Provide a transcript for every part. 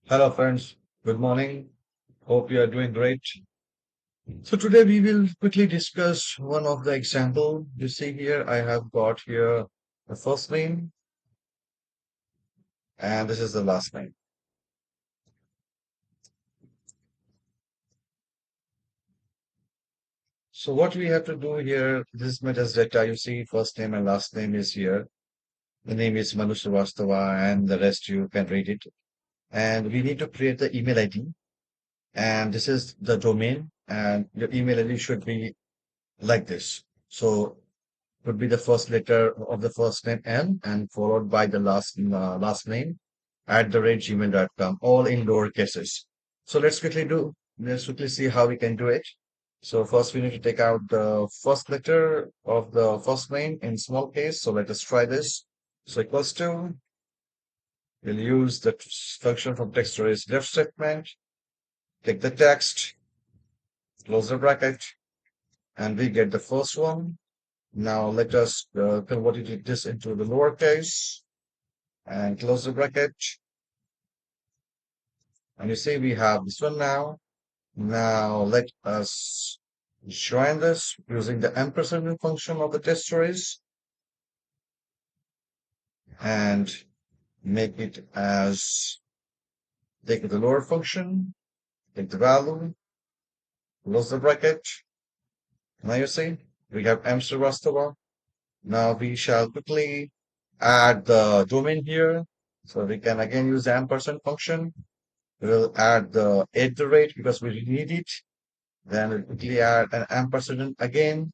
Hello, friends. Good morning. Hope you are doing great. So today we will quickly discuss one of the example. You see here, I have got here the first name and this is the last name. So what we have to do here, this metadata, you see first name and last name is here. The name is Manu Srivastava and the rest you can read it. And we need to create the email ID and this is the domain and your email ID should be like this. So would be the first letter of the first name M and followed by the last name at the rate gmail.com, all in lower cases. So let's quickly see how we can do it. So first we need to take out the first letter of the first name in small case. So let us try this. So equals to, we'll use the function from text arrays left statement, take the text, close the bracket, and we get the first one. Now let us convert this into the lowercase and close the bracket. And you see we have this one now. Now let us join this using the ampersand function of the test arrays and make it as take the lower function, take the value, close the bracket. Now you see we have Amsterdam. Now we shall quickly add the domain here. So we can again use the ampersand function. We'll add the at the rate because we need it. Then we'll quickly add an ampersand again,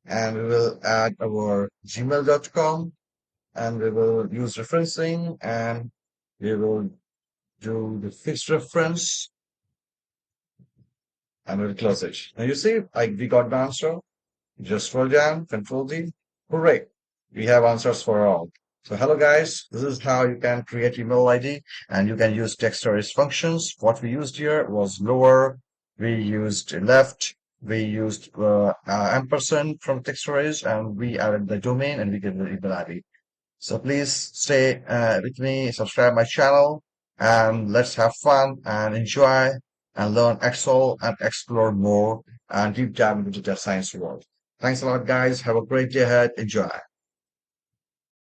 and we will add our gmail.com, and we will use referencing, and we will do the fixed reference, and we'll close it. Now you see, we got the answer. Just scroll down, Control D. Hooray! We have answers for all. So hello guys, this is how you can create email ID and you can use text storage functions. What we used here was lower, we used left, we used ampersand from text storage and we added the domain and we get the email ID. So please stay with me, subscribe my channel and let's have fun and enjoy and learn Excel and explore more and deep dive into the data science world. Thanks a lot guys. Have a great day ahead. Enjoy.